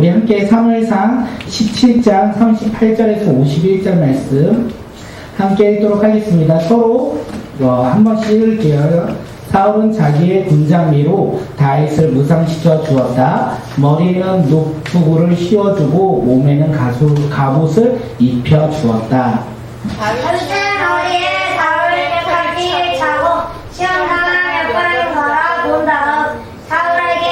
우리 함께 사무엘상 17장 38절에서 51절 말씀 함께 읽도록 하겠습니다. 서로 한 번씩 읽을게요. 사울은 자기의 군장미로 다윗을 무상시켜 주었다. 머리에는 노프구를 씌워주고 몸에는 갑옷을 입혀 주었다. 다윗은 머리에 사울에게 팔찌를 차고 시험당한 역할을 걸어 본 다음 사울에게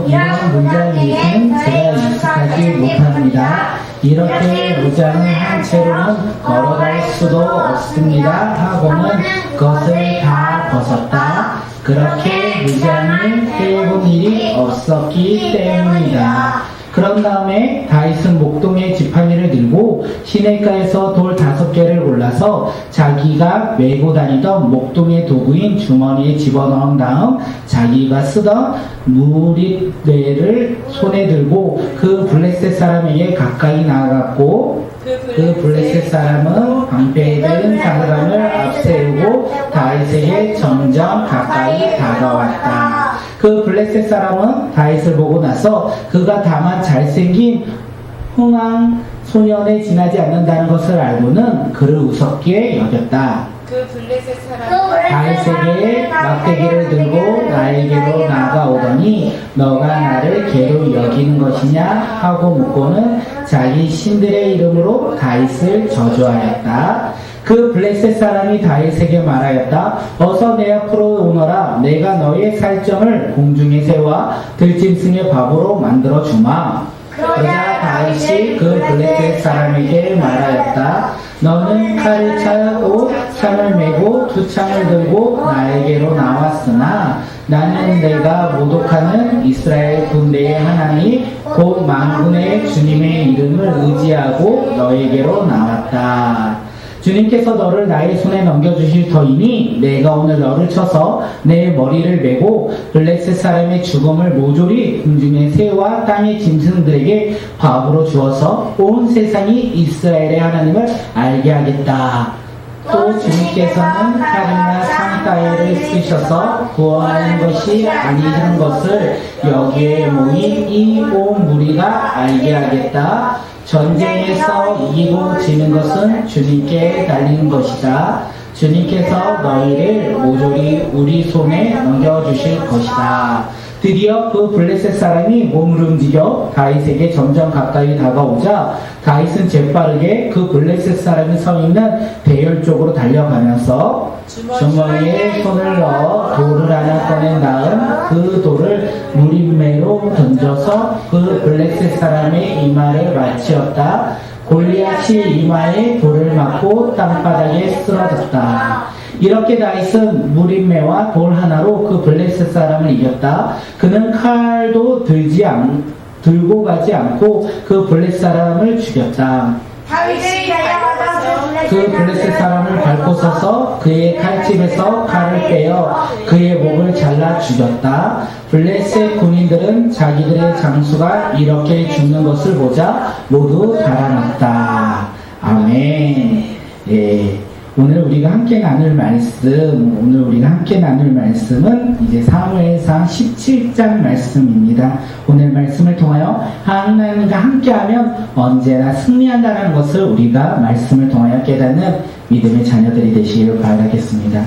이런 문장에는 제가 익숙하지 못합니다. 이렇게 무장을 한 채로는 걸어갈 수도 없습니다 하고는 그것을 다 벗었다. 그렇게 무장을 해본 일이 없었기 때문이다. 그런 다음에 다윗은 목동의 지팡이를 들고 시냇가에서 돌 5개를 골라서 자기가 메고 다니던 목동의 도구인 주머니에 집어넣은 다음 자기가 쓰던 무리대를 손에 들고 그 블레셋 사람에게 가까이 나아갔고 그 블레셋 사람은 방패에 든 사람을 앞세우고 다윗에게 점점 가까이 다가왔다. 그 블레셋 사람은 다윗을 보고 나서 그가 다만 잘생긴 흥황 소년에 지나지 않는다는 것을 알고는 그를 우습게 여겼다. 그 블레셋 사람 다윗에게 막대기를 들고 나에게로 나아가오더니 너가 나를 개로 여기는 것이냐 하고 묻고는 자기 신들의 이름으로 다윗을 저주하였다. 그 블레셋 사람이 다윗에게 말하였다. 어서 내 앞으로 오너라. 내가 너의 살점을 공중에 세워 들짐승의 밥으로 만들어 주마. 그러자 다윗이 그 블레셋 사람에게 말하였다. 너는 칼을 차고 창을 메고 2창을 들고 나에게로 나왔으나 나는 내가 모독하는 이스라엘 군대의 하나님 곧 만군의 주님의 이름을 의지하고 너에게로 나왔다. 주님께서 너를 나의 손에 넘겨주실 터이니 내가 오늘 너를 쳐서 내 머리를 메고 블레셋 사람의 죽음을 모조리 궁중의 새와 땅의 짐승들에게 밥으로 주어서 온 세상이 이스라엘의 하나님을 알게 하겠다. 또 주님께서는 칼이나 창 따위를 쓰셔서 구원하는 것이 아니라는 것을 여기에 모인 이 온 무리가 알게 하겠다. 전쟁에서 이기고 지는 것은 주님께 달린 것이다. 주님께서 너희를 모조리 우리 손에 넘겨주실 것이다. 드디어 그 블레셋 사람이 몸을 움직여 다윗에게 점점 가까이 다가오자 다윗은 재빠르게 그 블레셋 사람이 서 있는 대열 쪽으로 달려가면서 주머니에 손을 넣어 돌을 하나 꺼낸 다음 그 돌을 무림매로 던져서 그 블레셋 사람의 이마를 맞추었다. 골리앗이 이마에 돌을 맞고 땅바닥에 쓰러졌다. 이렇게 다윗은 무림매와 돌 하나로 그 블레셋 사람을 이겼다. 그는 칼도 들고 가지 않고 그 블레셋 사람을 죽였다. 다윗이 달려가서 그 블레셋 사람을 밟고 서서 그의 칼집에서 칼을 빼어 그의 목을 잘라 죽였다. 블레셋 군인들은 자기들의 장수가 이렇게 죽는 것을 보자 모두 달아났다. 아멘. 예. 오늘 우리가 함께 나눌 말씀은 이제 사무엘상 17장 말씀입니다. 오늘 말씀을 통하여 하나님과 함께하면 언제나 승리한다는 것을 우리가 말씀을 통하여 깨닫는 믿음의 자녀들이 되시기를 바라겠습니다.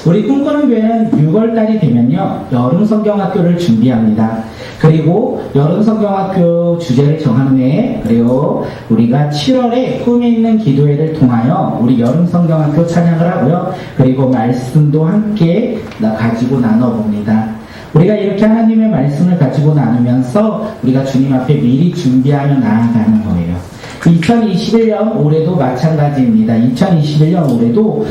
우리 꿈꾸는 교회는 6월달이 되면요 여름 성경학교를 준비합니다. 그리고 여름 성경학교 주제를 정한 후에 그리고 우리가 7월에 꿈에 있는 기도회를 통하여 우리 여름 성경학교 찬양을 하고요. 그리고 말씀도 함께 가지고 나눠봅니다. 우리가 이렇게 하나님의 말씀을 가지고 나누면서 우리가 주님 앞에 미리 준비하며 나아가는 거예요. 2021년 올해도 마찬가지입니다. 2021년 올해도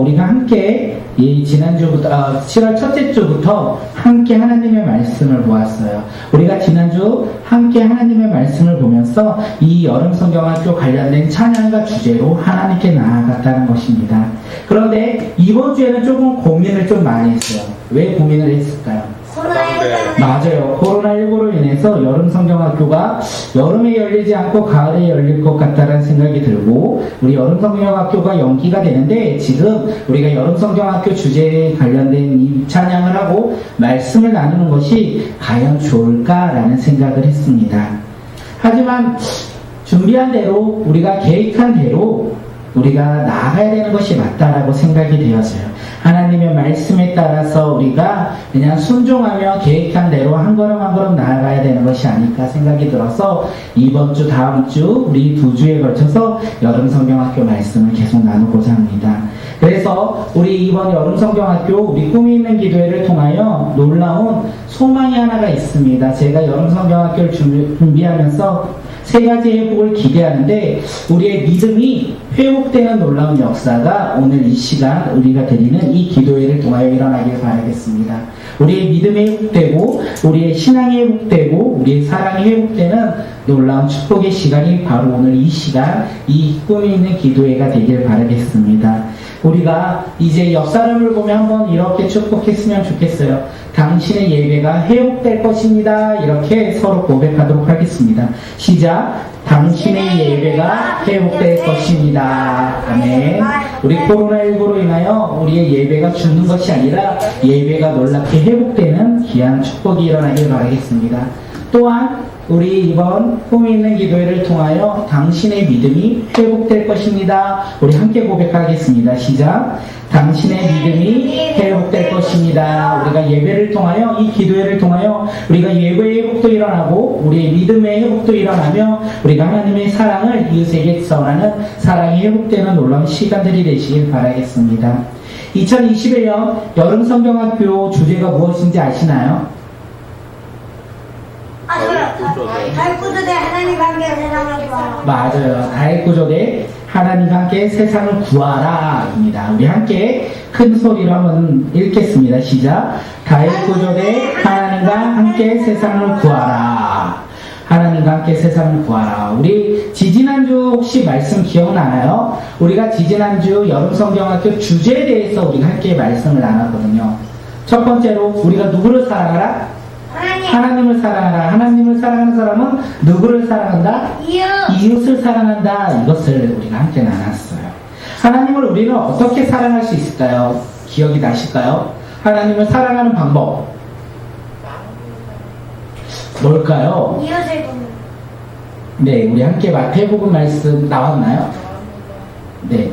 우리가 함께 지난주부터 7월 첫째 주부터 함께 하나님의 말씀을 보았어요. 우리가 지난주 함께 하나님의 말씀을 보면서 이 여름 성경학교 관련된 찬양과 주제로 하나님께 나아갔다는 것입니다. 그런데 이번 주에는 조금 고민을 좀 많이 했어요. 왜 고민을 했을까요? 맞아요. 코로나19로 인해서 여름 성경학교가 여름에 열리지 않고 가을에 열릴 것 같다는 생각이 들고 우리 여름 성경학교가 연기가 되는데 지금 우리가 여름 성경학교 주제에 관련된 이 찬양을 하고 말씀을 나누는 것이 과연 좋을까라는 생각을 했습니다. 하지만 준비한 대로 우리가 계획한 대로 우리가 나아가야 되는 것이 맞다라고 생각이 되었어요. 하나님의 말씀에 따라서 우리가 그냥 순종하며 계획한 대로 한 걸음 한 걸음 나아가야 되는 것이 아닐까 생각이 들어서 이번 주 다음 주 우리 2주에 걸쳐서 여름 성경학교 말씀을 계속 나누고자 합니다. 그래서 우리 이번 여름 성경학교 우리 꿈이 있는 기도회를 통하여 놀라운 소망이 하나가 있습니다. 제가 여름 성경학교를 준비하면서 3가지 회복을 기대하는데 우리의 믿음이 회복되는 놀라운 역사가 오늘 이 시간 우리가 드리는 이 기도회를 통하여 일어나길 바라겠습니다. 우리의 믿음이 회복되고 우리의 신앙이 회복되고 우리의 사랑이 회복되는 놀라운 축복의 시간이 바로 오늘 이 시간 이 꿈이 있는 기도회가 되길 바라겠습니다. 우리가 이제 옆 사람을 보면 한번 이렇게 축복했으면 좋겠어요. 당신의 예배가 회복될 것입니다. 이렇게 서로 고백하도록 하겠습니다. 시작. 당신의 예배가 회복될 것입니다. 아멘. 우리 코로나19로 인하여 우리의 예배가 죽는 것이 아니라 예배가 놀랍게 회복되는 귀한 축복이 일어나길 바라겠습니다. 또한 우리 이번 꿈이 있는 기도회를 통하여 당신의 믿음이 회복될 것입니다. 우리 함께 고백하겠습니다. 시작. 당신의 믿음이 회복될 것입니다. 우리가 예배를 통하여 이 기도회를 통하여 우리가 예배의 회복도 일어나고 우리의 믿음의 회복도 일어나며 우리가 하나님의 사랑을 이웃에게 전하는 사랑이 회복되는 놀라운 시간들이 되시길 바라겠습니다. 2021년 여름 성경학교 주제가 무엇인지 아시나요? 달구조대 하나님 관계 세상을 구하라. 맞아요. 다윗구조대 하나님과 함께 세상을 구하라 입니다. 우리 함께 큰 소리로 한번 읽겠습니다. 시작. 다윗구조대 하나님과 함께 세상을 구하라. 하나님과 함께 세상을 구하라. 우리 지지난주 혹시 말씀 기억나나요? 우리가 지지난주 여름 성경학교 주제에 대해서 우리가 함께 말씀을 나눴거든요. 첫 번째로 우리가 누구를 사랑하라? 하나님을 사랑하라. 하나님을 사랑하는 사람은 누구를 사랑한다? 이웃을 사랑한다. 이것을 우리가 함께 나눴어요. 하나님을 우리는 어떻게 사랑할 수 있을까요? 기억이 나실까요? 하나님을 사랑하는 방법 뭘까요? 이웃을 돕는. 네, 우리 함께 마태복음 말씀 나왔나요? 네.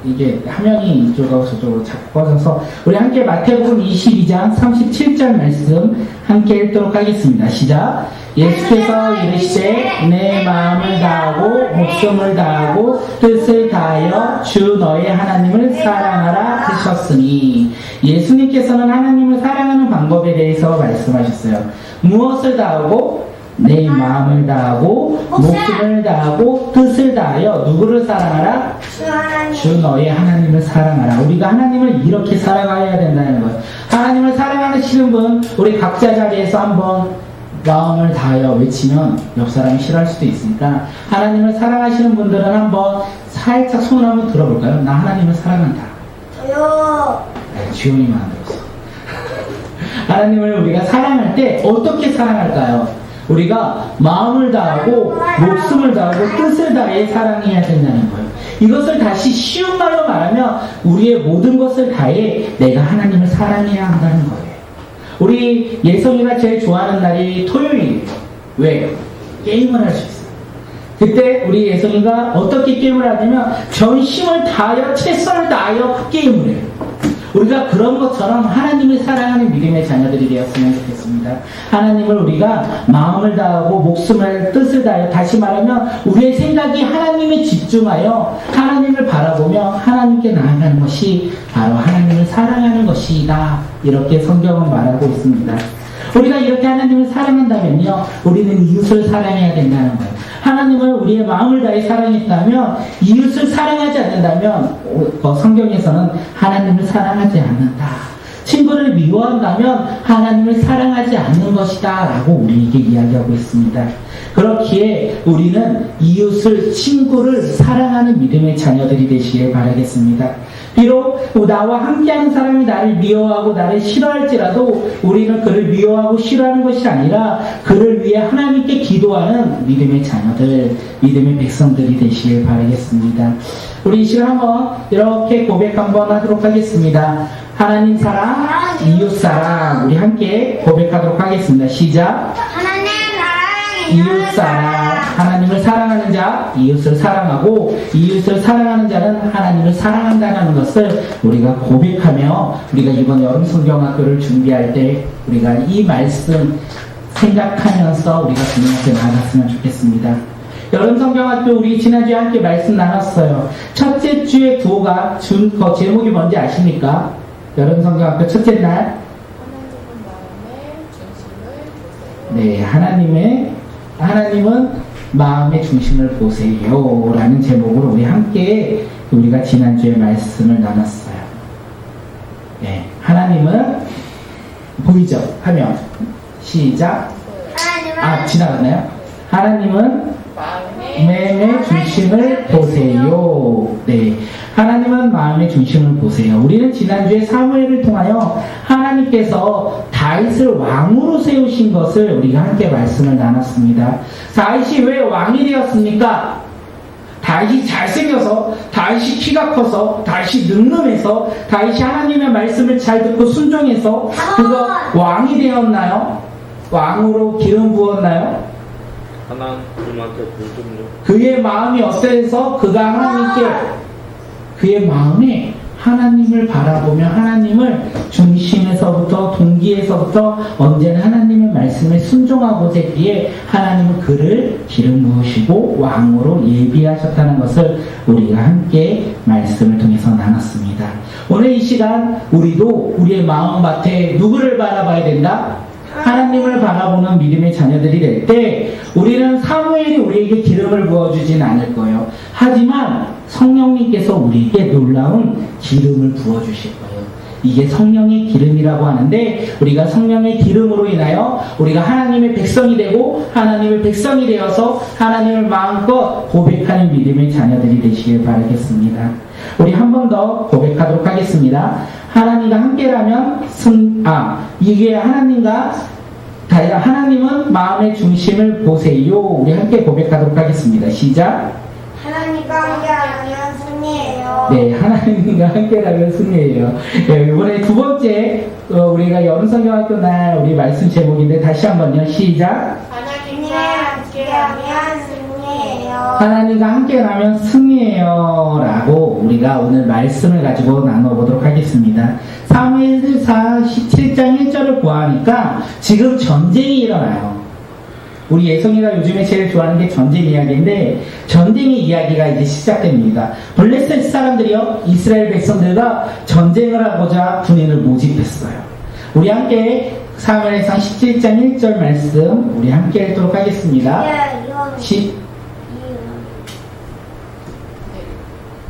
이게 화면이 이쪽하고 저쪽으로 자꾸 꺼져서 우리 함께 마태복음 22장 37절 말씀 함께 읽도록 하겠습니다. 시작. 예수께서 이르시되 내 마음을 다하고 목숨을 다하고 뜻을 다하여 주 너의 하나님을 사랑하라 하셨으니 예수님께서는 하나님을 사랑하는 방법에 대해서 말씀하셨어요. 무엇을 다하고? 내 마음을 다하고 목숨을 다하고 뜻을 다하여 누구를 사랑하라? 주 너의 하나님을 사랑하라. 우리가 하나님을 이렇게 사랑해야 된다는 거예요. 하나님을 사랑하시는 분 우리 각자 자리에서 한번 마음을 다하여 외치면 옆 사람이 싫어할 수도 있으니까 하나님을 사랑하시는 분들은 한번 살짝 손을 한번 들어볼까요? 나 하나님을 사랑한다. 저요. 지훈이만 안 들었어. 하나님을 우리가 사랑할 때 어떻게 사랑할까요? 우리가 마음을 다하고 목숨을 다하고 뜻을 다해 사랑해야 된다는 거예요. 이것을 다시 쉬운 말로 말하면 우리의 모든 것을 다해 내가 하나님을 사랑해야 한다는 거예요. 우리 예성이가 제일 좋아하는 날이 토요일이에요. 왜? 게임을 할 수 있어요. 그때 우리 예성이가 어떻게 게임을 하냐면 전심을 다하여 최선을 다하여 게임을 해요. 우리가 그런 것처럼 하나님을 사랑하는 믿음의 자녀들이 되었으면 좋겠습니다. 하나님을 우리가 마음을 다하고 목숨을 뜻을 다하여 다시 말하면 우리의 생각이 하나님에 집중하여 하나님을 바라보며 하나님께 나아가는 것이 바로 하나님을 사랑하는 것이다. 이렇게 성경은 말하고 있습니다. 우리가 이렇게 하나님을 사랑한다면요 우리는 이웃을 사랑해야 된다는 거예요. 하나님을 우리의 마음을 다해 사랑했다면 이웃을 사랑하지 않는다면 성경에서는 하나님을 사랑하지 않는다. 친구를 미워한다면 하나님을 사랑하지 않는 것이다 라고 우리에게 이야기하고 있습니다. 그렇기에 우리는 이웃을 친구를 사랑하는 믿음의 자녀들이 되시길 바라겠습니다. 비록 나와 함께하는 사람이 나를 미워하고 나를 싫어할지라도 우리는 그를 미워하고 싫어하는 것이 아니라 그를 위해 하나님께 기도하는 믿음의 자녀들, 믿음의 백성들이 되시길 바라겠습니다. 우리 이 시간 한번 이렇게 고백 한번 하도록 하겠습니다. 하나님 사랑, 이웃 사랑, 우리 함께 고백하도록 하겠습니다. 시작. 하나님 사랑, 이웃 사랑. 하나님을 사랑하는 자, 이웃을 사랑하고 이웃을 사랑하는 자는 하나님을 사랑한다는 것을 우리가 고백하며 우리가 이번 여름 성경학교를 준비할 때 우리가 이 말씀 생각하면서 우리가 주님 앞에 나아갔으면 좋겠습니다. 여름 성경학교 우리 지난주에 함께 말씀 나눴어요. 첫째 주의 구호가 준 제목이 뭔지 아십니까? 여름 성경학교 첫째 날. 네, 하나님은 마음의 중심을 보세요 라는 제목으로 우리 함께 우리가 지난주에 말씀을 나눴어요. 네, 하나님은 보이죠? 하면 시작. 하나님은 지나갔나요? 하나님은 마음의 중심을 보세요. 네, 하나님은 마음의 중심을 보세요. 우리는 지난주에 사무엘을 통하여 하나님께서 다윗을 왕으로 세우신 것을 우리가 함께 말씀을 나눴습니다. 다윗이 왜 왕이 되었습니까? 다윗이 잘생겨서, 다윗이 키가 커서, 다윗이 늠름해서, 다윗이 하나님의 말씀을 잘 듣고 순종해서 그거 왕이 되었나요? 왕으로 기름 부었나요? 하나님한테 불좀요. 그의 마음이 어때서 그가 하나님께 그의 마음에 하나님을 바라보며 하나님을 중심에서부터 동기에서부터 언제나 하나님의 말씀에 순종하고자 했기에 하나님은 그를 기름 부으시고 왕으로 예비하셨다는 것을 우리가 함께 말씀을 통해서 나눴습니다. 오늘 이 시간 우리도 우리의 마음밭에 누구를 바라봐야 된다? 하나님을 바라보는 믿음의 자녀들이 될 때 우리는 사무엘이 우리에게 기름을 부어주진 않을 거예요. 하지만 성령님께서 우리에게 놀라운 기름을 부어주실 거예요. 이게 성령의 기름이라고 하는데 우리가 성령의 기름으로 인하여 우리가 하나님의 백성이 되고 하나님의 백성이 되어서 하나님을 마음껏 고백하는 믿음의 자녀들이 되시길 바라겠습니다. 우리 한 번 더 고백하도록 하겠습니다. 하나님과 함께라면 이게 하나님은 마음의 중심을 보세요. 우리 함께 고백하도록 하겠습니다. 시작. 하나님과 함께하면 승리예요. 네, 하나님과 함께라면 승리예요. 네, 이번에 두 번째 우리가 여름 성경학교 날 우리 말씀 제목인데 다시 한번요. 시작. 하나님과 함께하면 승리예요. 하나님과 함께라면 승리예요 라고 우리가 오늘 말씀을 가지고 나눠보도록 하겠습니다. 사무엘상 17장 1절을 보아하니까 지금 전쟁이 일어나요. 우리 예성이가 요즘에 제일 좋아하는 게 전쟁 이야기인데 전쟁의 이야기가 이제 시작됩니다. 블레셋 사람들이요, 이스라엘 백성들과 전쟁을 하고자 군인을 모집했어요. 우리 함께 사무엘상 17장 1절 말씀 우리 함께 읽도록 하겠습니다.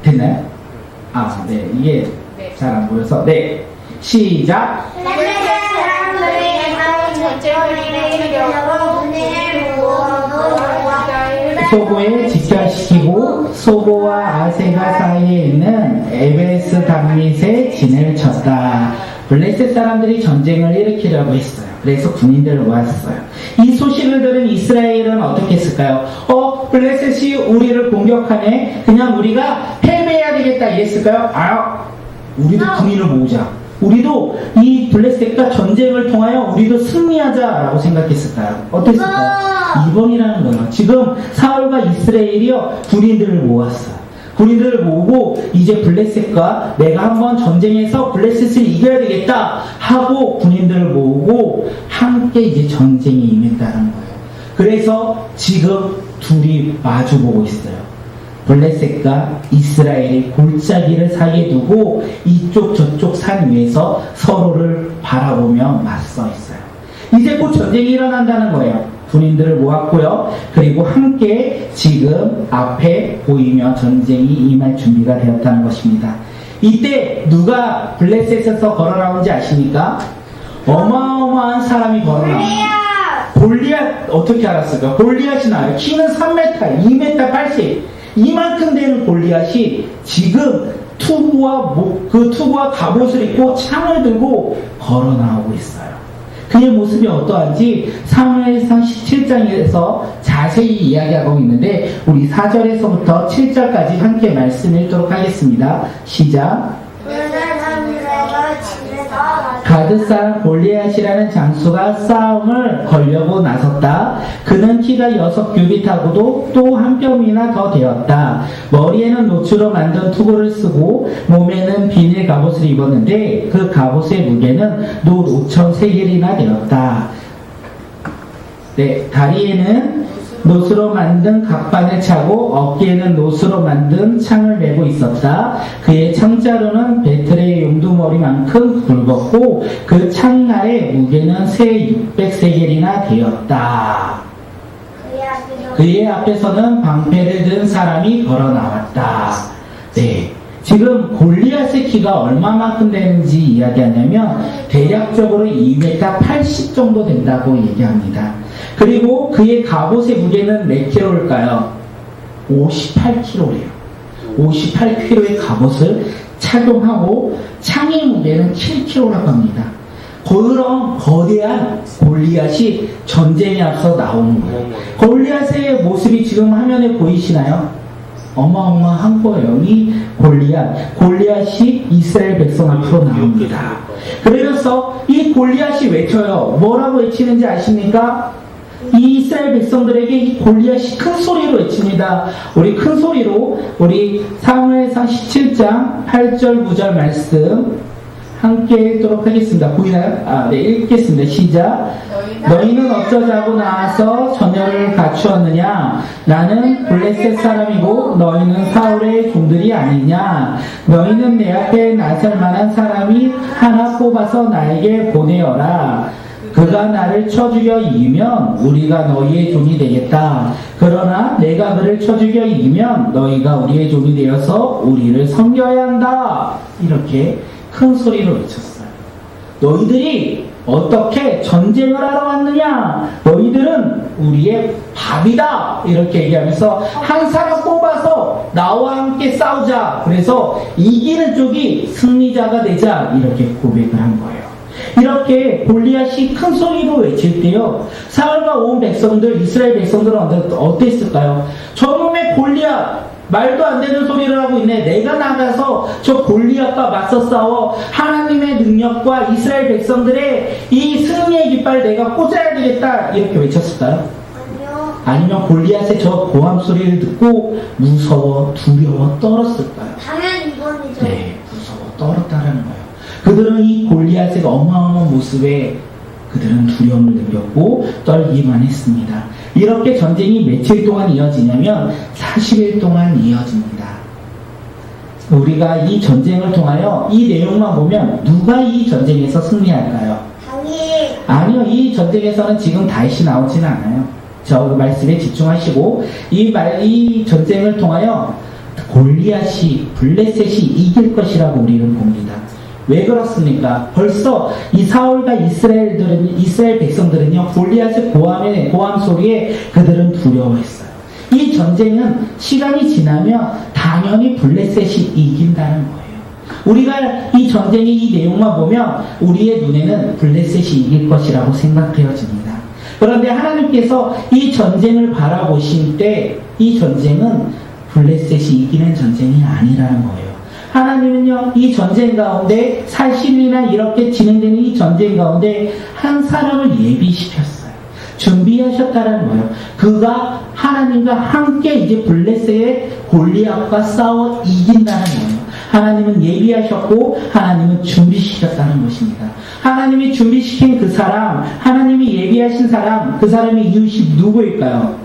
됐나요? 네, 이게 잘 안 보여서 네, 시작. 블레셋 사람들이 전쟁을 이기려고 군인을 모아서 소보에 직결시키고 소보와 아세가 사이에 있는 에베스 담밋에 진을 쳤다. 블레셋 사람들이 전쟁을 일으키려고 했어요. 그래서 군인들을 모았어요. 이 소식을 들은 이스라엘은 어떻게 했을까요? 블레셋이 우리를 공격하네. 그냥 우리가 패배해야 되겠다 이랬을까요? 우리도 군인을 모으자. 우리도 이 블레셋과 전쟁을 통하여 우리도 승리하자라고 생각했을까요? 어땠을까요? 이번이라는 거예요. 지금 사울과 이스라엘이요 군인들을 모았어요. 군인들을 모으고 이제 블레셋과 내가 한번 전쟁에서 블레셋을 이겨야 되겠다 하고 군인들을 모으고 함께 이제 전쟁에 임했다는 거예요. 그래서 지금 둘이 마주보고 있어요. 블레셋과 이스라엘의 골짜기를 사이에 두고 이쪽 저쪽 산 위에서 서로를 바라보며 맞서 있어요. 이제 곧 전쟁이 일어난다는 거예요. 군인들을 모았고요. 그리고 함께 지금 앞에 보이며 전쟁이 임할 준비가 되었다는 것입니다. 이때 누가 블레셋에서 걸어 나온지 아십니까? 어마어마한 사람이 걸어 나옵니다. 골리앗 어떻게 알았을까? 골리앗이 나와요. 키는 3m, 2m 80. 이만큼 되는 골리앗이 지금 투구와 갑옷을 입고 창을 들고 걸어 나오고 있어요. 그의 모습이 어떠한지 사무엘상 17장에서 자세히 이야기하고 있는데 우리 4절에서부터 7절까지 함께 말씀 읽도록 하겠습니다. 시작. 가드 사람 골리앗이라는 장수가 싸움을 걸려고 나섰다. 그는 키가 6규빗하고도 또 한 뼘이나 더 되었다. 머리에는 노추로 만든 투구를 쓰고 몸에는 비닐 갑옷을 입었는데 그 갑옷의 무게는 노 5,000세겔이나 되었다. 네, 다리에는 노스로 만든 갑판을 차고 어깨에는 노스로 만든 창을 메고 있었다. 그의 창자루는 베틀의 용두머리만큼 굵었고 그 창날의 무게는 새 600세겔이나 되었다. 그의 앞에서는 방패를 든 사람이 걸어 나왔다. 네, 지금 골리앗의 키가 얼마만큼 되는지 이야기하냐면 대략적으로 2m 80 정도 된다고 얘기합니다. 그리고 그의 갑옷의 무게는 몇 킬로일까요? 58kg래요. 58kg의 갑옷을 착용하고 창의 무게는 7kg라고 합니다. 그런 거대한 골리앗이 전쟁에 앞서 나오는 거예요. 골리앗의 모습이 지금 화면에 보이시나요? 어마어마한 거예요. 이 골리앗이 이스라엘 백성 앞으로 나옵니다. 그래서 이 골리앗이 외쳐요. 뭐라고 외치는지 아십니까? 이 이스라엘 백성들에게 이 골리앗이 큰 소리로 외칩니다. 우리 큰 소리로 우리 사무엘상 17장 8절 9절 말씀 함께 읽도록 하겠습니다. 보이나요? 네, 읽겠습니다. 시작. 너희는 어쩌자고 나와서 전열을 갖추었느냐? 나는 블레셋 사람이고 너희는 사울의 종들이 아니냐? 너희는 내 앞에 나설 만한 사람이 하나 뽑아서 나에게 보내어라. 그가 나를 쳐 죽여 이기면 우리가 너희의 종이 되겠다. 그러나 내가 그를 쳐 죽여 이기면 너희가 우리의 종이 되어서 우리를 섬겨야 한다. 이렇게 큰 소리로 외쳤어요. 너희들이 어떻게 전쟁을 하러 왔느냐? 너희들은 우리의 밥이다. 이렇게 얘기하면서 한 사람 뽑아서 나와 함께 싸우자. 그래서 이기는 쪽이 승리자가 되자. 이렇게 고백을 한 거예요. 이렇게 골리앗이 큰 소리로 외칠 때요, 사울과 온 백성들, 이스라엘 백성들은 어땠을까요? 저놈의 골리앗, 말도 안 되는 소리를 하고 있네. 내가 나가서 저 골리앗과 맞서 싸워 하나님의 능력과 이스라엘 백성들의 이 승리의 깃발 내가 꽂아야 되겠다. 이렇게 외쳤을까요? 아니면 골리앗의 저 고함 소리를 듣고 무서워, 두려워 떨었을까요? 당연히 이번이죠. 네, 무서워 떨었다라는 거예요. 그들은 이 골리앗의 어마어마한 모습에 그들은 두려움을 느꼈고 떨기만 했습니다. 이렇게 전쟁이 며칠 동안 이어지냐면 40일 동안 이어집니다. 우리가 이 전쟁을 통하여 이 내용만 보면 누가 이 전쟁에서 승리할까요? 당연히. 아니요, 이 전쟁에서는 지금 다윗이 나오진 않아요. 저 말씀에 집중하시고 이 전쟁을 통하여 골리앗이, 블레셋이 이길 것이라고 우리는 봅니다. 왜 그렇습니까? 벌써 이 사울과 이스라엘 백성들은요, 골리앗의 고함 소리에 그들은 두려워했어요. 이 전쟁은 시간이 지나면 당연히 블레셋이 이긴다는 거예요. 우리가 이 전쟁의 이 내용만 보면 우리의 눈에는 블레셋이 이길 것이라고 생각되어집니다. 그런데 하나님께서 이 전쟁을 바라보실 때 이 전쟁은 블레셋이 이기는 전쟁이 아니라는 거예요. 하나님은요, 이 전쟁 가운데 40일이나 이렇게 진행되는 이 전쟁 가운데 한 사람을 예비시켰어요. 준비하셨다는 거예요. 그가 하나님과 함께 이제 블레셋의 골리앗과 싸워 이긴다는 거예요. 하나님은 예비하셨고 하나님은 준비시켰다는 것입니다. 하나님이 준비시킨 그 사람, 하나님이 예비하신 사람, 그 사람의 이웃이 누구일까요?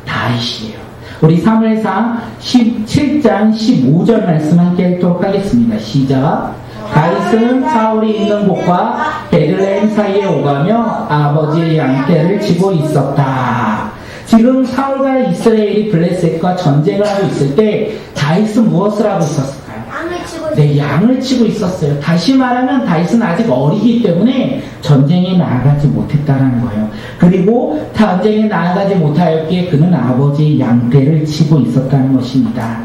다윗이에요. 우리 사무엘상 17장 15절 말씀 함께 읽도록 하겠습니다. 시작. 다윗은 사울이 있는 곳과 베들레헴 사이에 오가며 아버지의 양떼를 치고 있었다. 지금 사울과 이스라엘이 블레셋과 전쟁을 하고 있을 때 다윗은 무엇을 하고 있었을까요? 양을 치고 네, 양을 치고 있었어요. 다시 말하면 다윗은 아직 어리기 때문에 전쟁에 나아가지 못했다는 거예요. 그리고 전쟁에 나아가지 못하였기에 그는 아버지의 양떼를 치고 있었다는 것입니다.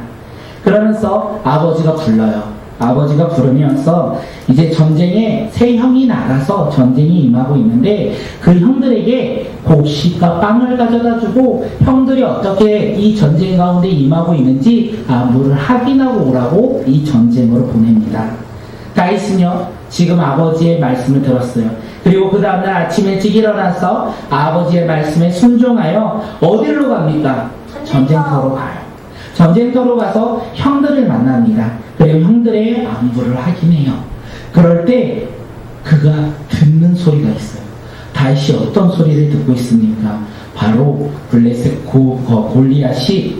그러면서 아버지가 불러요. 아버지가 부르면서 이제 전쟁에 세 형이 나가서 전쟁이 임하고 있는데 그 형들에게 곡식과 빵을 가져다 주고 형들이 어떻게 이 전쟁 가운데 임하고 있는지 안부를 확인하고 오라고 이 전쟁으로 보냅니다. 다윗은요 지금 아버지의 말씀을 들었어요. 그리고 그 다음날 아침 일찍 일어나서 아버지의 말씀에 순종하여 어디로 갑니까? 전쟁터로 가요. 전쟁터로 가서 형들을 만납니다. 그리고 형들의 안부를 확인해요. 그럴 때 그가 듣는 소리가 있어요. 다윗이 어떤 소리를 듣고 있습니까? 바로 블레셋 골리앗이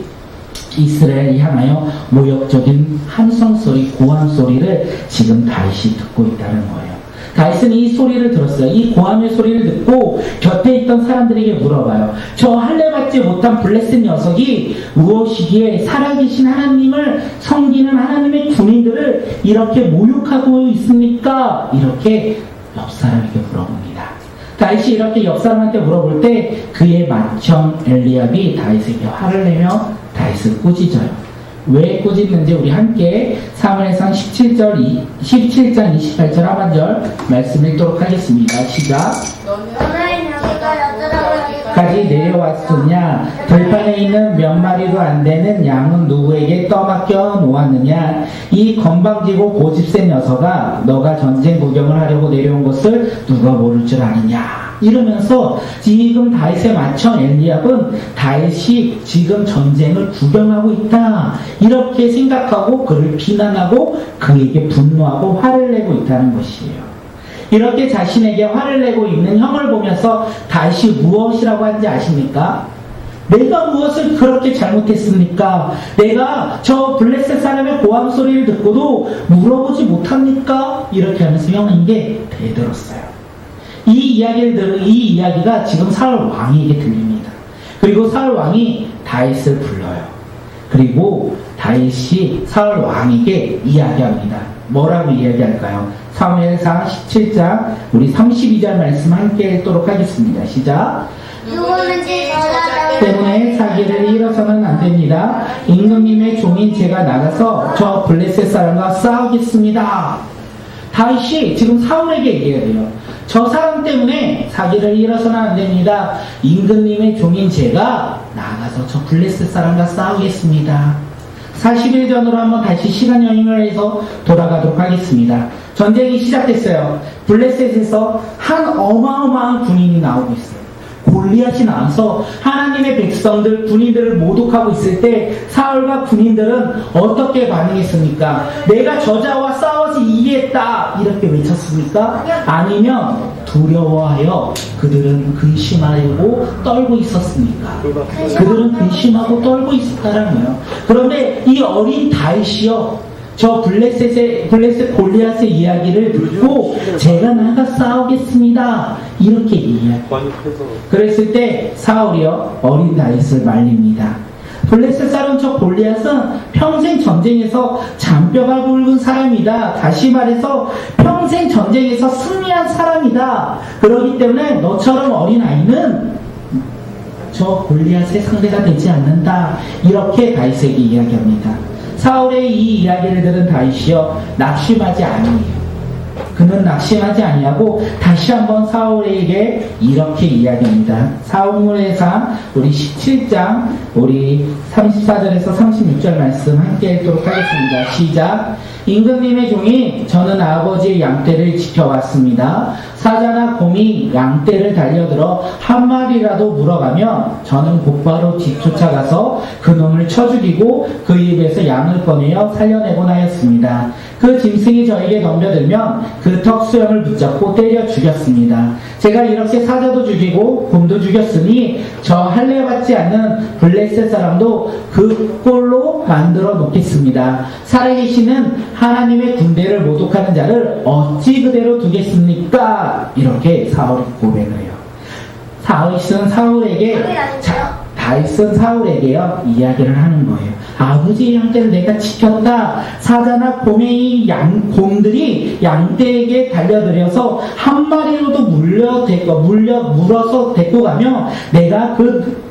이스라엘을 향하여 모욕적인 함성 소리, 고함 소리를 지금 다윗이 듣고 있다는 거예요. 다윗은 이 소리를 들었어요. 이 고함의 소리를 듣고 곁에 있던 사람들에게 물어봐요. 저 할례받지 못한 블레셋 녀석이 무엇이기에 살아계신 하나님을 섬기는 하나님의 군인들을 이렇게 모욕하고 있습니까? 이렇게 옆 사람에게 물어봅니다. 다윗이 이렇게 옆 사람한테 물어볼 때 그의 맏형 엘리압이 다윗에게 화를 내며 다윗을 꾸짖어요. 왜 꾸짖는지 우리 함께 사무엘상 17장 28절 하반절 말씀 읽도록 하겠습니다. 시작. 너는 여기가 여자라고 까지 내려왔느냐? 들판에 있는 몇 마리도 안 되는 양은 누구에게 떠맡겨 놓았느냐? 이 건방지고 고집센 녀석아, 너가 전쟁 구경을 하려고 내려온 것을 누가 모를 줄 아느냐? 이러면서 지금 다윗의 맏형 엘리압은 다윗이 지금 전쟁을 구경하고 있다 이렇게 생각하고 그를 비난하고 그에게 분노하고 화를 내고 있다는 것이에요. 이렇게 자신에게 화를 내고 있는 형을 보면서 다윗이 무엇이라고 하는지 아십니까? 내가 무엇을 그렇게 잘못했습니까? 내가 저 블레셋 사람의 고함 소리를 듣고도 물어보지 못합니까? 이렇게 하면서 형에게 대들었어요. 이 이야기가 지금 사울 왕에게 들립니다. 그리고 사울 왕이 다윗을 불러요. 그리고 다윗이 사울 왕에게 이야기합니다. 뭐라고 이야기할까요? 사무엘상 17장 우리 32절 말씀 함께 읽도록 하겠습니다. 시작. 누구든지 저자 때문에 자기를 잃어서는 안 됩니다. 임금님의 종인 제가 나가서 저 블레셋 사람과 싸우겠습니다. 다윗이 지금 사울에게 얘기해야 돼요. 저 사람 때문에 자기를 잃어서는 안 됩니다. 임금님의 종인 제가 나가서 저 블레셋 사람과 싸우겠습니다. 40일 전으로 한번 다시 시간 여행을 해서 돌아가도록 하겠습니다. 전쟁이 시작됐어요. 블레셋에서 한 어마어마한 군인이 나오고 있어요. 골리앗이 나와서 하나님의 백성들 군인들을 모독하고 있을 때 사울과 군인들은 어떻게 반응했습니까? 내가 저자와 싸워서 이기겠다 이렇게 외쳤습니까? 아니면 두려워하여 그들은 근심하고 떨고 있었습니까? 그들은 근심하고 떨고 있었다는 거예요. 그런데 이 어린 다윗이요 저 블레셋 골리앗의 이야기를 듣고 제가 나가 싸우겠습니다 이렇게 이야기해요. 그랬을 때 사울이요 어린 다윗을 말립니다. 블레셋 사람 저 골리앗은 평생 전쟁에서 잔뼈가 굵은 사람이다. 다시 말해서 평생 전쟁에서 승리한 사람이다. 그렇기 때문에 너처럼 어린 아이는 저 골리앗의 상대가 되지 않는다. 이렇게 다윗에게 이야기합니다. 사울의 이 이야기를 들은 다윗이요 낙심하지 아니에요. 그는 낙심하지 아니하고 다시 한번 사울에게 이렇게 이야기합니다. 사무엘상 우리 17장 우리 34절에서 36절 말씀 함께 읽도록 하겠습니다. 시작. 임금님의 종이 저는 아버지의 양떼를 지켜왔습니다. 사자나 곰이 양떼를 달려들어 한 마리라도 물어가면 저는 곧바로 뒤쫓아가서 그 놈을 쳐 죽이고 그 입에서 양을 꺼내어 살려내곤 하였습니다. 그 짐승이 저에게 덤벼들면 그 턱수염을 붙잡고 때려 죽였습니다. 제가 이렇게 사자도 죽이고 곰도 죽였으니 저 할례받지 않는 블레셋 사람도 그 꼴로 만들어 놓겠습니다. 살아계시는 하나님의 군대를 모독하는 자를 어찌 그대로 두겠습니까? 이렇게 사울이 고백을 해요. 다윗은 사울에게요 이야기를 하는 거예요. 아버지의 양떼를 내가 지켰다. 사자나 곰의 곰들이 양떼에게 달려들여서 한 마리로도 물어서 데리고 가면 내가 그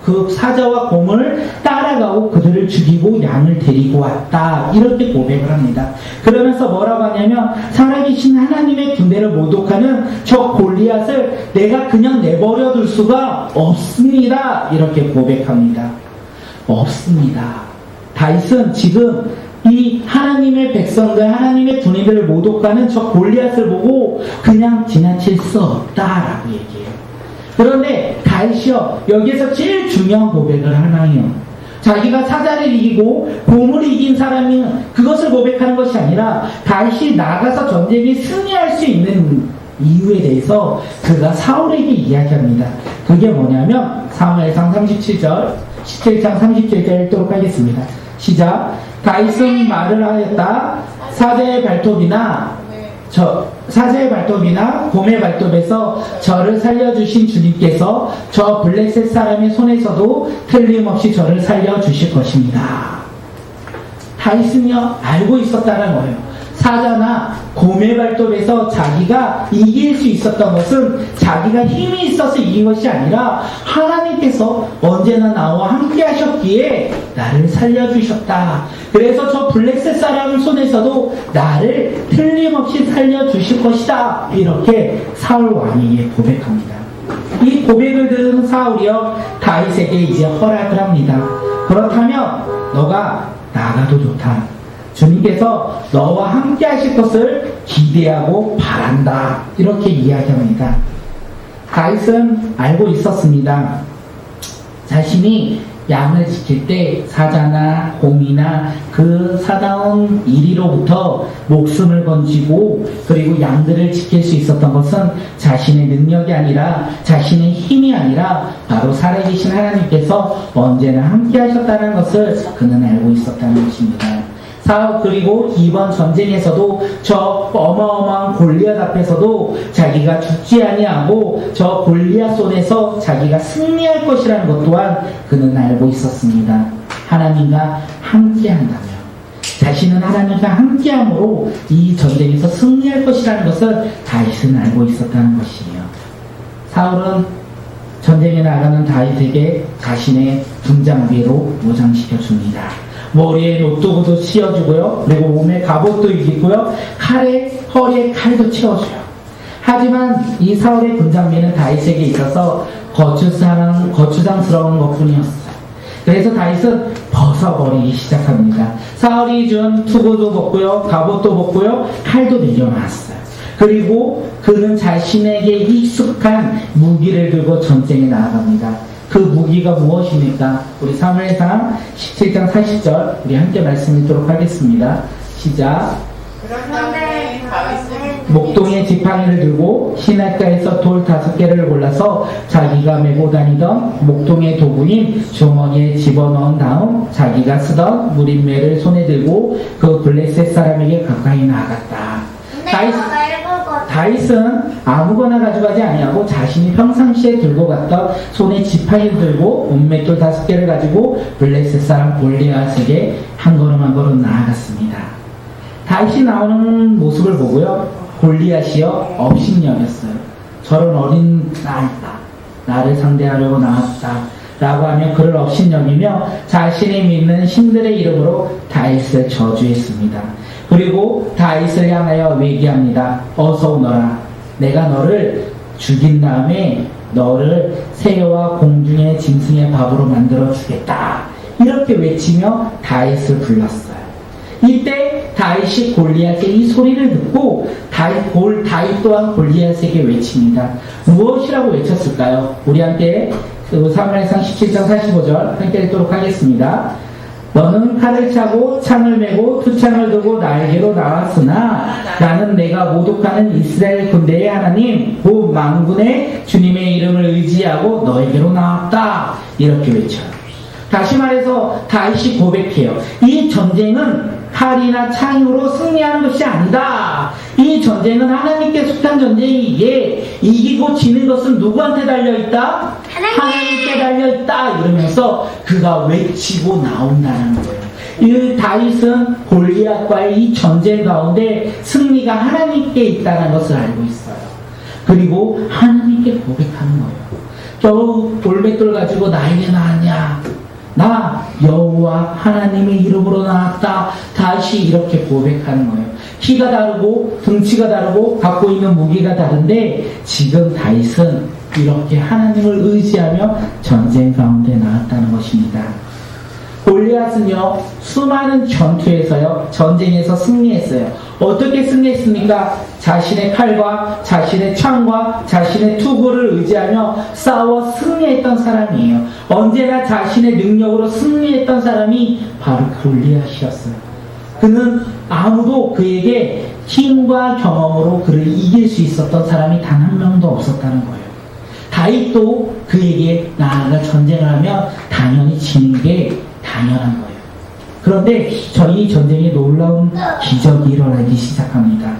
그 사자와 곰을 따라가고 그들을 죽이고 양을 데리고 왔다. 이렇게 고백을 합니다. 그러면서 뭐라고 하냐면 살아계신 하나님의 군대를 모독하는 저 골리앗을 내가 그냥 내버려 둘 수가 없습니다. 이렇게 고백합니다. 없습니다. 다윗은 지금 이 하나님의 백성들, 하나님의 군인들을 모독하는 저 골리앗을 보고 그냥 지나칠 수 없다라고 얘기해요. 그런데 다윗이요, 여기에서 제일 중요한 고백을 하나요. 자기가 사자를 이기고 곰을 이긴 사람이 그것을 고백하는 것이 아니라 다윗이 나가서 전쟁에 승리할 수 있는 이유에 대해서 그가 사울에게 이야기합니다. 그게 뭐냐면 사무엘상 37장 30절 읽도록 하겠습니다. 시작. 다윗은 말을 하였다. 사자의 발톱이나 곰의 발톱에서 저를 살려주신 주님께서 저 블레셋 사람의 손에서도 틀림없이 저를 살려주실 것입니다. 다윗은요, 알고 있었다는 거예요. 사자나 곰의 발톱에서 자기가 이길 수 있었던 것은 자기가 힘이 있어서 이긴 것이 아니라 하나님께서 언제나 나와 함께 하셨기에 나를 살려주셨다. 그래서 저 블레셋 사람 손에서도 나를 틀림없이 살려주실 것이다. 이렇게 사울 왕에게 고백합니다. 이 고백을 들은 사울이요, 다윗에게 이제 허락을 합니다. 그렇다면 너가 나가도 좋다. 주님께서 너와 함께 하실 것을 기대하고 바란다. 이렇게 이야기합니다. 다윗은 알고 있었습니다. 자신이 양을 지킬 때 사자나 곰이나 그 사나운 이리로부터 목숨을 건지고 그리고 양들을 지킬 수 있었던 것은 자신의 능력이 아니라 자신의 힘이 아니라 바로 살아계신 하나님께서 언제나 함께 하셨다는 것을 그는 알고 있었다는 것입니다. 그리고 이번 전쟁에서도 저 어마어마한 골리앗 앞에서도 자기가 죽지 아니하고 저 골리앗 손에서 자기가 승리할 것이라는 것 또한 그는 알고 있었습니다. 하나님과 함께한다면, 자신은 하나님과 함께함으로 이 전쟁에서 승리할 것이라는 것을 다윗은 알고 있었다는 것이에요. 사울은 전쟁에 나가는 다윗에게 자신의 군장비로 무장시켜 줍니다. 머리에 노트구도 씌워주고요. 그리고 몸에 갑옷도 입히고요. 허리에 칼도 채워줘요. 하지만 이 사울의 군장비는 다윗에게 있어서 거추장스러운 것뿐이었어요. 그래서 다윗은 벗어버리기 시작합니다. 사울이 준 투구도 벗고요. 갑옷도 벗고요. 칼도 내려놨어요. 그리고 그는 자신에게 익숙한 무기를 들고 전쟁에 나아갑니다. 그 무기가 무엇입니까? 우리 사무엘상 17장 40절 우리 함께 말씀 읽도록 하겠습니다. 시작. 그런 다음에 다윗은 목동에 지팡이를 들고 시냇가에서 돌 5개를 골라서 자기가 메고 다니던 목동의 도구인 주머니에 집어넣은 다음 자기가 쓰던 무림매를 손에 들고 그 블레셋 사람에게 가까이 나아갔다. 다윗은 아무거나 가져가지 아니하고 자신이 평상시에 들고 갔던 손에 지팡이를 들고 문맷돌 5개를 가지고 블레셋 사람 골리앗에게 한 걸음 한 걸음 나아갔습니다. 다윗이 나오는 모습을 보고요, 골리앗이요 업신여겼어요. 저런 어린 나이다, 나를 상대하려고 나왔다 라고 하며 그를 업신여기며 자신이 믿는 신들의 이름으로 다윗을 저주했습니다. 그리고 다윗을 향하여 얘기합니다. 어서 오너라. 내가 너를 죽인 다음에 너를 새와 공중의 짐승의 밥으로 만들어 주겠다. 이렇게 외치며 다윗을 불렀어요. 이때 다윗이 골리앗의 이 소리를 듣고 다윗 또한 골리앗에게 외칩니다. 무엇이라고 외쳤을까요? 우리 함께 사무엘상 17장 45절 함께 읽도록 하겠습니다. 너는 칼을 차고 창을 메고 투창을 두고 날개로 나왔으나 나는 내가 모독하는 이스라엘 군대의 하나님 곧 만군의 주님의 이름을 의지하고 너에게로 나왔다. 이렇게 외쳐요. 다시 말해서 다윗이 고백해요. 이 전쟁은 칼이나 창으로 승리하는 것이 아니다. 이 전쟁은 하나님께 속한 전쟁이기에 이기고 지는 것은 누구한테 달려있다? 하나님께 달려있다. 이러면서 그가 외치고 나온다는 거예요. 이 다윗은 골리앗과의 이 전쟁 가운데 승리가 하나님께 있다는 것을 알고 있어요. 그리고 하나님께 고백하는 거예요. 겨우 돌맷돌 가지고 나에게 나왔냐? 나 여호와 하나님의 이름으로 나왔다. 다시 이렇게 고백하는 거예요. 키가 다르고 등치가 다르고 갖고 있는 무기가 다른데 지금 다윗은 이렇게 하나님을 의지하며 전쟁 가운데 나왔다는 것입니다. 골리앗은요, 수많은 전투에서요, 전쟁에서 승리했어요. 어떻게 승리했습니까? 자신의 칼과 자신의 창과 자신의 투구를 의지하며 싸워 승리했던 사람이에요. 언제나 자신의 능력으로 승리했던 사람이 바로 골리앗이었어요. 그는 아무도 그에게 힘과 경험으로 그를 이길 수 있었던 사람이 단 한 명도 없었다는 거예요. 다윗도 그에게 나아가 전쟁을 하면 당연히 지는 게 당연한 거예요. 그런데 저희 전쟁에 놀라운 기적이 일어나기 시작합니다.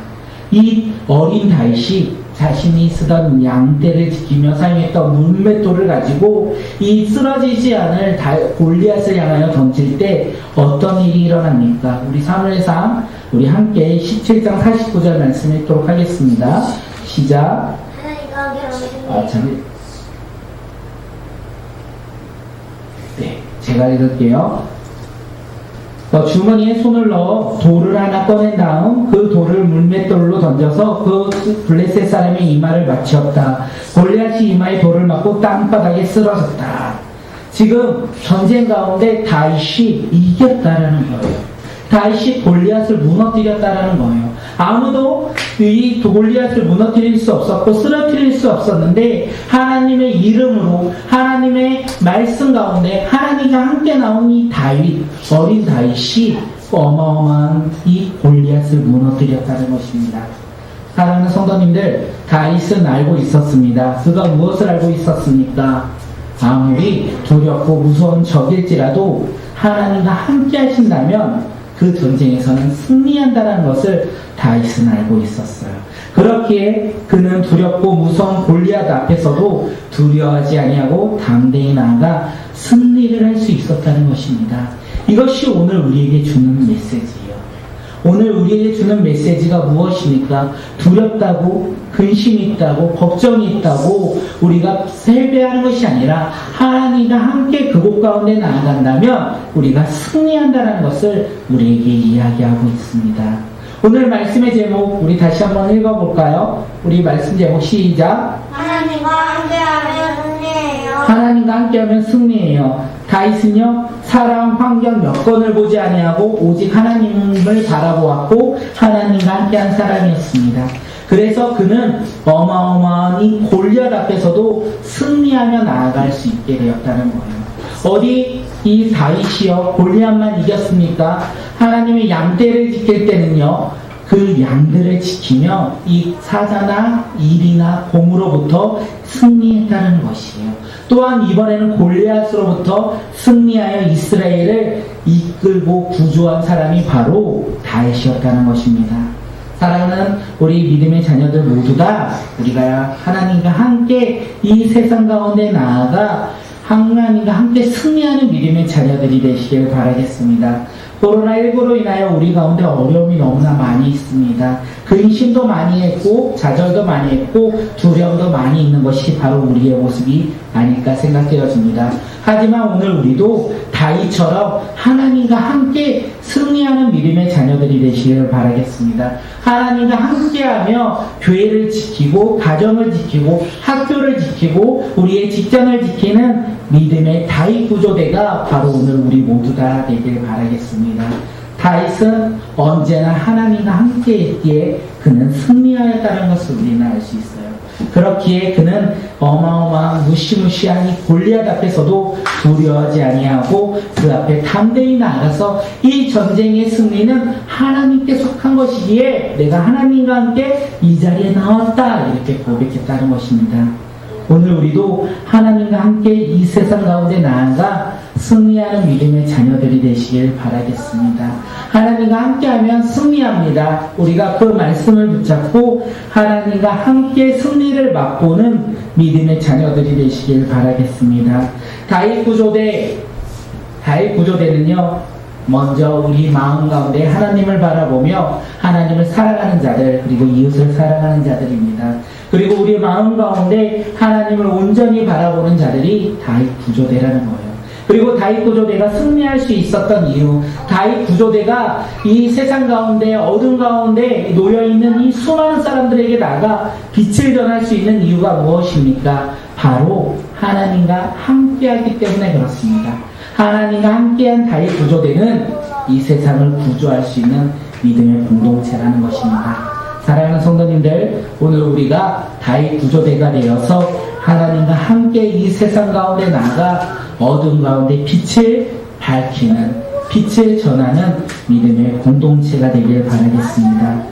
이 어린 다윗이 자신이 쓰던 양떼를 지키며 사용했던 물맷돌을 가지고 이 쓰러지지 않을 골리앗을 향하여 던질 때 어떤 일이 일어납니까? 우리 사무엘상 우리 함께 17장 49절 말씀 읽도록 하겠습니다. 시작. 네, 제가 읽을게요. 주머니에 손을 넣어 돌을 하나 꺼낸 다음 그 돌을 물맷돌로 던져서 그 블레셋 사람의 이마를 맞추었다. 골리앗이 이마에 돌을 맞고 땅바닥에 쓰러졌다. 지금 전쟁 가운데 다윗이 이겼다라는 거예요. 다윗이 골리앗을 무너뜨렸다라는 거예요. 아무도 이 골리앗을 무너뜨릴 수 없었고 쓰러뜨릴 수 없었는데 하나님의 이름으로 하나님의 말씀 가운데 하나님과 함께 나온 이 다윗, 어린 다윗이 어마어마한 이 골리앗을 무너뜨렸다는 것입니다. 사랑하는 성도님들, 다윗은 알고 있었습니다. 그가 무엇을 알고 있었습니까? 아무리 두렵고 무서운 적일지라도 하나님과 함께 하신다면 그 전쟁에서는 승리한다는 것을 다윗은 알고 있었어요. 그렇기에 그는 두렵고 무서운 골리앗 앞에서도 두려워하지 아니하고 담대히 나아가 승리를 할 수 있었다는 것입니다. 이것이 오늘 우리에게 주는 메시지예요. 오늘 우리에게 주는 메시지가 무엇입니까? 두렵다고, 근심이 있다고, 걱정이 있다고 우리가 패배하는 것이 아니라 하나님과 함께 그곳 가운데 나아간다면 우리가 승리한다는 것을 우리에게 이야기하고 있습니다. 오늘 말씀의 제목 우리 다시 한번 읽어볼까요? 우리 말씀 제목 시작. 하나님과 함께하면 승리해요. 하나님과 함께하면 승리해요. 다윗은요, 사람, 환경, 여건을 보지 아니하고 오직 하나님을 바라보았고 하나님과 함께한 사람이었습니다. 그래서 그는 어마어마한 이 골리앗 앞에서도 승리하며 나아갈 수 있게 되었다는 거예요. 어디 이 다윗이요 골리앗만 이겼습니까? 하나님의 양떼를 지킬 때는요, 그 양들을 지키며 이 사자나 일이나 곰으로부터 승리했다는 것이에요. 또한 이번에는 골리앗으로부터 승리하여 이스라엘을 이끌고 구조한 사람이 바로 다윗이었다는 것입니다. 사랑하는 우리 믿음의 자녀들 모두가 우리가 하나님과 함께 이 세상 가운데 나아가 하나님과 함께 승리하는 믿음의 자녀들이 되시길 바라겠습니다. 코로나19로 인하여 우리 가운데 어려움이 너무나 많이 있습니다. 근심도 많이 했고 좌절도 많이 했고 두려움도 많이 있는 것이 바로 우리의 모습이 아닐까 생각되어집니다. 하지만 오늘 우리도 다윗처럼 하나님과 함께 승리하는 믿음의 자녀들이 되시기를 바라겠습니다. 하나님과 함께하며 교회를 지키고 가정을 지키고 학교를 지키고 우리의 직장을 지키는 믿음의 다윗 구조대가 바로 오늘 우리 모두가 되길 바라겠습니다. 다윗은 언제나 하나님과 함께했기에 그는 승리하였다는 것을 우리는 알 수 있어요. 그렇기에 그는 어마어마한 무시무시한 이 골리앗 앞에서도 두려워하지 아니하고 그 앞에 담대히 나아가서 이 전쟁의 승리는 하나님께 속한 것이기에 내가 하나님과 함께 이 자리에 나왔다 이렇게 고백했다는 것입니다. 오늘 우리도 하나님과 함께 이 세상 가운데 나아가 승리하는 믿음의 자녀들이 되시길 바라겠습니다. 하나님과 함께하면 승리합니다. 우리가 그 말씀을 붙잡고 하나님과 함께 승리를 맛보는 믿음의 자녀들이 되시길 바라겠습니다. 다윗 구조대는요, 먼저 우리 마음 가운데 하나님을 바라보며 하나님을 사랑하는 자들 그리고 이웃을 사랑하는 자들입니다. 그리고 우리의 마음 가운데 하나님을 온전히 바라보는 자들이 다윗 구조대라는 거예요. 그리고 다윗 구조대가 승리할 수 있었던 이유, 다윗 구조대가 이 세상 가운데 어둠 가운데 놓여있는 이 수많은 사람들에게 나가 빛을 전할 수 있는 이유가 무엇입니까? 바로 하나님과 함께하기 때문에 그렇습니다. 하나님과 함께한 다윗 구조대는 이 세상을 구조할 수 있는 믿음의 공동체라는 것입니다. 사랑하는 성도님들, 오늘 우리가 다윗 구조대가 되어서 하나님과 함께 이 세상 가운데 나가 어둠 가운데 빛을 밝히는, 빛을 전하는 믿음의 공동체가 되길 바라겠습니다.